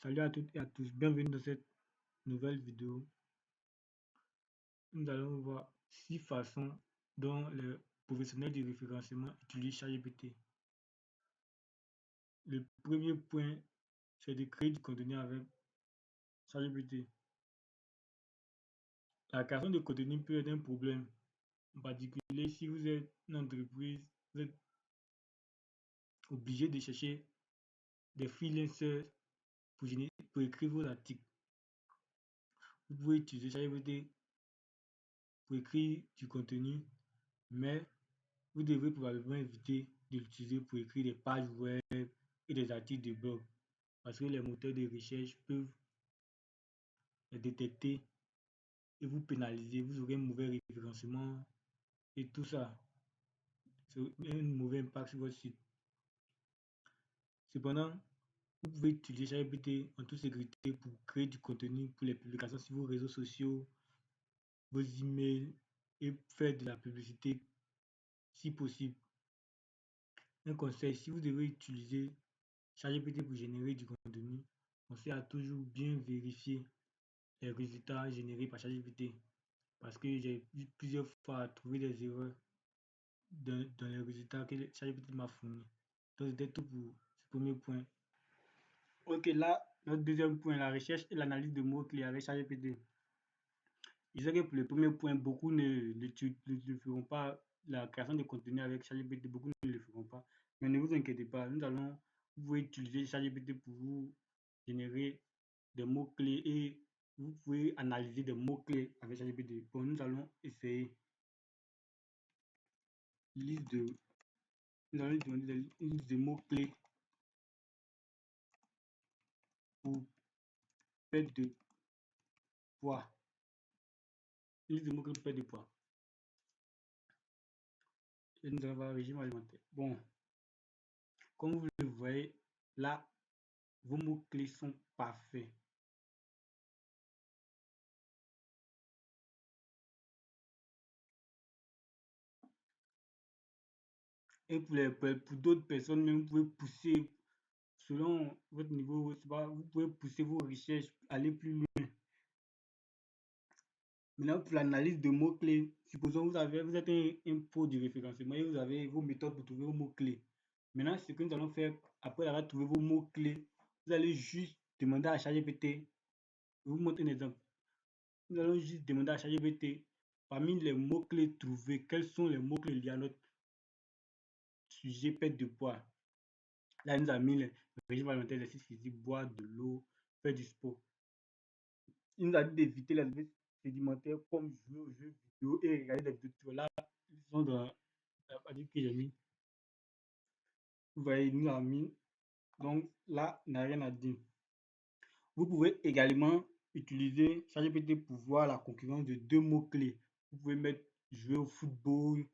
Salut à toutes et à tous, bienvenue dans cette nouvelle vidéo. Nous allons voir 6 façons dont les professionnels du référencement utilisent ChatGPT. Le premier point, c'est de créer du contenu avec ChatGPT. La création de contenu peut être un problème, en particulier si vous êtes une entreprise, vous êtes obligé de chercher des freelancers pour écrire vos articles. Vous pouvez utiliser ChatGPT pour écrire du contenu, mais vous devrez probablement éviter de l'utiliser pour écrire des pages web et des articles de blog parce que les moteurs de recherche peuvent les détecter et vous pénaliser. Vous aurez un mauvais référencement et tout ça. C'est un mauvais impact sur votre site. Cependant, vous pouvez utiliser ChatGPT en toute sécurité pour créer du contenu pour les publications sur vos réseaux sociaux, vos emails et faire de la publicité si possible. Un conseil, si vous devez utiliser ChatGPT pour générer du contenu, pensez à toujours bien vérifier les résultats générés par ChatGPT parce que j'ai eu plusieurs fois à trouver des erreurs dans les résultats que ChatGPT m'a fournis. Donc c'était tout pour ce premier point. Ok, là, notre deuxième point, la recherche et l'analyse de mots-clés avec ChatGPT. Je sais que pour le premier point, beaucoup ne feront pas la création de contenu avec ChatGPT, beaucoup ne le feront pas. Mais ne vous inquiétez pas, vous pouvez utiliser ChatGPT pour vous générer des mots-clés et vous pouvez analyser des mots-clés avec ChatGPT. Bon, nous allons essayer liste de, nous allons demander une liste de mots-clés pour perte de poids. Une liste de mots-clés pour perte de poids. Et nous allons voir régime alimentaire. Bon, comme vous le voyez, là, vos mots-clés sont parfaits. Et pour d'autres personnes, même, vous pouvez pousser selon votre niveau, vous pouvez pousser vos recherches, aller plus loin. Maintenant, pour l'analyse de mots-clés, supposons vous êtes un pro du référencement et vous avez vos méthodes pour trouver vos mots-clés. Maintenant, ce que nous allons faire, après avoir trouvé vos mots-clés, vous allez juste demander à ChatGPT. Je vous montre un exemple. Nous allons juste demander à ChatGPT, parmi les mots-clés trouvés, quels sont les mots-clés liés à notre sujet perte de poids. Là, il nous a mis le régime alimentaire, l'exercice physique, boire de l'eau, faire du sport. Il nous a dit d'éviter les effets sédimentaires comme jouer aux jeux vidéo et regarder des vidéos. Là, ils sont dans la partie que j'ai mis. Vous voyez, il nous a mis. Donc là, il n'a rien à dire. Vous pouvez également utiliser ChatGPT pour voir la concurrence de deux mots-clés. Vous pouvez mettre jouer au football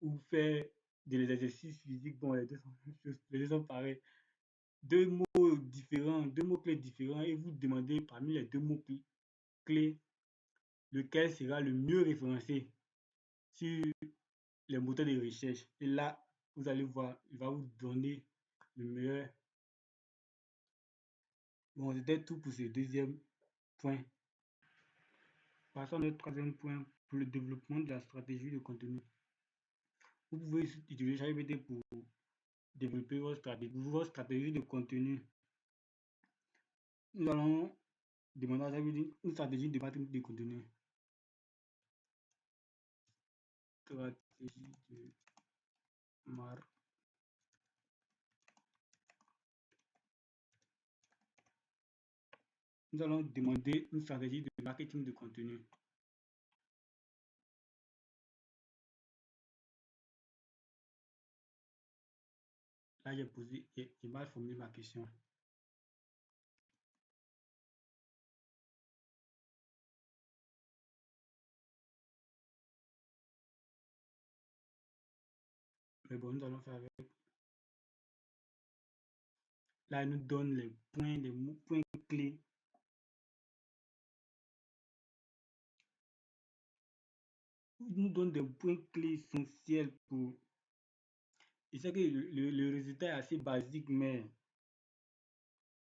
ou faire des exercices physiques. Bon, les deux sont pareils. Deux mots différents, deux mots-clés différents et vous demandez parmi les deux mots-clés lequel sera le mieux référencé sur les moteurs de recherche. Et là, vous allez voir, il va vous donner le meilleur. Bon, c'était tout pour ce deuxième point. Passons au troisième point pour le développement de la stratégie de contenu. Vous pouvez utiliser ChatGPT pour développer votre stratégie de contenu. Nous allons demander à ChatGPT une stratégie de marketing de contenu. Stratégie de marketing. Nous allons demander une stratégie de marketing de contenu. Là, j'ai mal formulé ma question. Mais bon, nous allons faire avec. Là, il nous donne les points clés. Il nous donne des points clés essentiels pour. Je sais que le résultat est assez basique, mais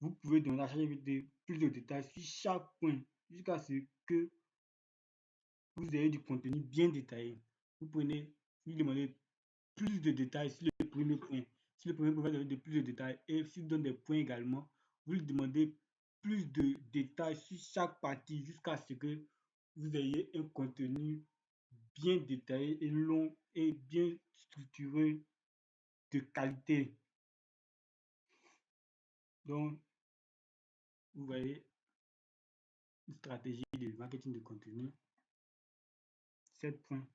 vous pouvez demander à ChatGPT plus de détails sur chaque point jusqu'à ce que vous ayez du contenu bien détaillé. Vous prenez, vous demandez plus de détails sur le premier point. Si le premier point va donner plus de détails et s'il donne des points également, vous lui demandez plus de détails sur chaque partie jusqu'à ce que vous ayez un contenu bien détaillé et long et bien structuré de qualité. Donc, vous voyez une stratégie de marketing de contenu. 7 points.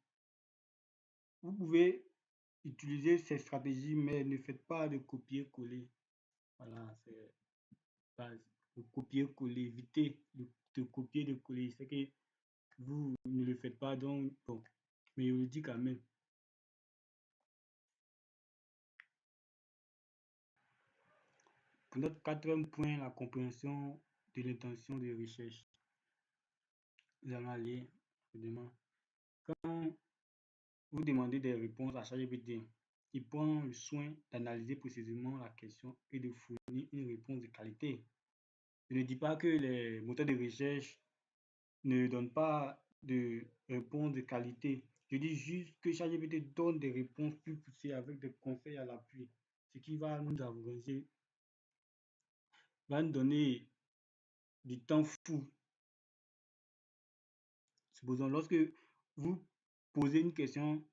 Vous pouvez utiliser ces stratégies, mais ne faites pas de copier-coller. Voilà, c'est base. Copier-coller, évitez de copier, de coller. C'est que vous ne le faites pas, donc bon. Mais je vous le dis quand même. Pour notre quatrième point, la compréhension de l'intention de recherche. Nous allons aller demain. Quand vous demandez des réponses à ChatGPT, il prend le soin d'analyser précisément la question et de fournir une réponse de qualité. Je ne dis pas que les moteurs de recherche ne donnent pas de réponses de qualité. Je dis juste que ChatGPT donne des réponses plus poussées avec des conseils à l'appui, ce qui va nous avancer, va nous donner du temps fou. Supposons, lorsque vous posez une question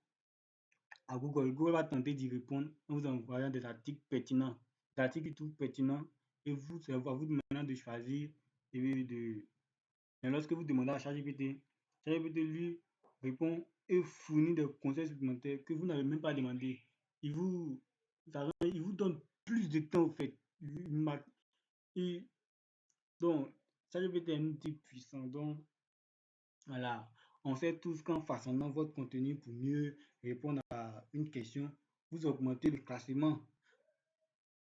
à Google, Google va tenter d'y répondre en vous envoyant des articles pertinents, des articles qui trouvent pertinents, et vous, c'est à vous maintenant de choisir et de. Mais lorsque vous demandez à ChatGPT, ChatGPT lui répond et fournit des conseils supplémentaires que vous n'avez même pas demandé. Il vous donne plus de temps, au fait. Et donc, ChatGPT est un outil puissant. Donc, voilà. On sait tous qu'en façonnant votre contenu pour mieux répondre à une question, vous augmentez le classement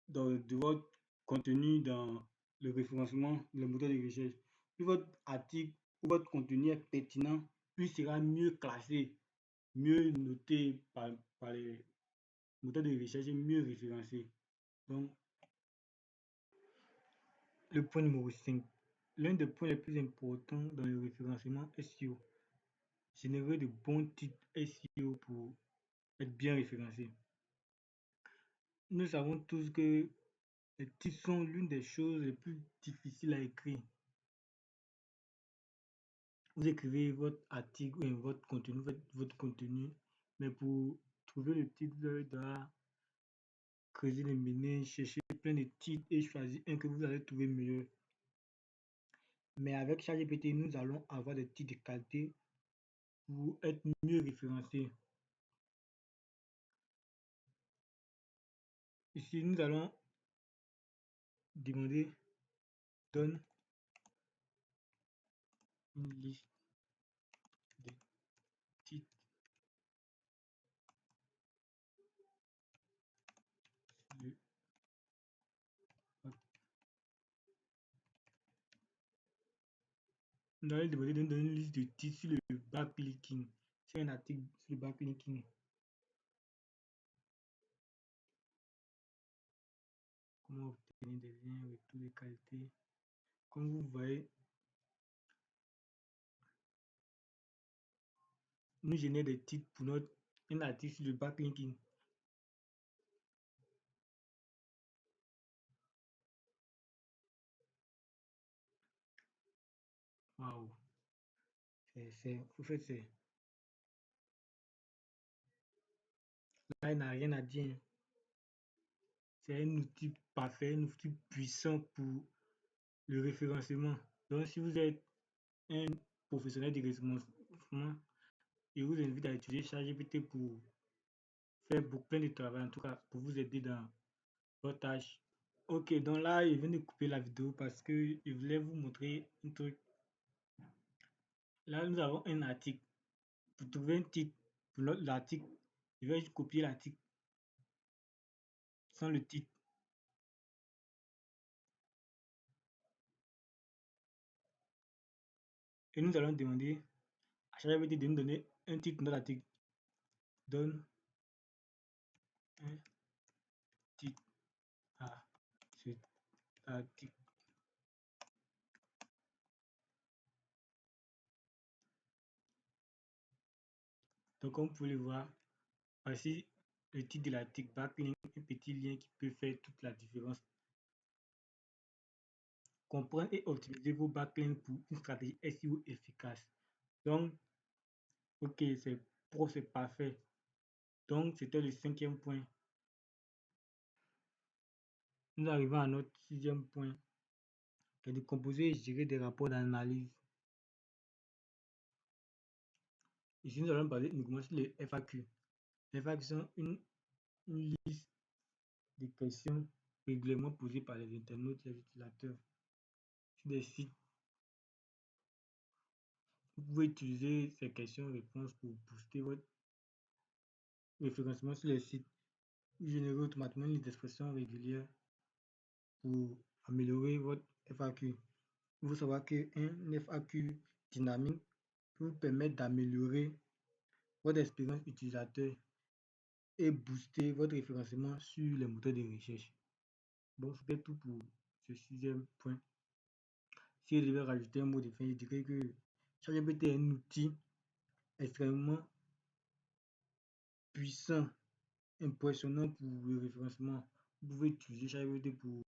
de votre contenu dans le référencement, le moteur de recherche. Plus votre article ou votre contenu est pertinent, plus il sera mieux classé, mieux noté par les moteurs de recherche et mieux référencé. Donc, le point numéro 5. L'un des points les plus importants dans le référencement SEO. Générer de bons titres SEO pour être bien référencé. Nous savons tous que les titres sont l'une des choses les plus difficiles à écrire. Vous écrivez votre article ou votre contenu, mais pour trouver le titre, vous devez creuser les méninges, chercher plein de titres et choisir un que vous allez trouver meilleur. Mais avec ChatGPT, nous allons avoir des titres de qualité pour être mieux référencés. Ici, nous allons demander donne une liste de titres sur Nous allons demander de donner une liste de titres sur le backlinking. C'est un article sur le backlinking. Comment obtenir des liens avec toutes les qualités. Comme vous voyez, nous génère des titres pour un article sur le backlinking. Waouh! En fait, là, il n'a rien à dire. C'est un outil parfait, un outil puissant pour le référencement. Donc, si vous êtes un professionnel de référencement, je vous invite à utiliser ChatGPT pour faire beaucoup plein de travail, en tout cas pour vous aider dans votre tâche. Ok, donc là, je viens de couper la vidéo parce que je voulais vous montrer un truc. Là, nous avons un article. Pour trouver un titre pour l'article, je vais juste copier l'article sans le titre. Et nous allons demander à ChatGPT de nous donner un titre dans l'article. Donne un titre à ce article. Donc, comme vous pouvez le voir, voici le titre de l'article, backlink, un petit lien qui peut faire toute la différence. Comprendre et optimiser vos backlinks pour une stratégie SEO efficace. Donc, ok, c'est parfait. Donc, c'était le 5e point. Nous arrivons à notre 6e point, qui est de composer et gérer des rapports d'analyse. Ici, nous allons parler uniquement sur les FAQ. Les FAQ sont une liste de questions régulièrement posées par les internautes, les utilisateurs sur des sites. Vous pouvez utiliser ces questions-réponses pour booster votre référencement sur les sites. Vous générez automatiquement une liste d'expressions régulières pour améliorer votre FAQ. Il faut savoir qu'un FAQ dynamique peut vous permettre d'améliorer votre expérience utilisateur et booster votre référencement sur les moteurs de recherche. Bon, c'était tout pour ce 6e point. Si je devais rajouter un mot de fin, je dirais que ChatGPT est un outil extrêmement puissant, impressionnant pour le référencement. Vous pouvez utiliser ChatGPT pour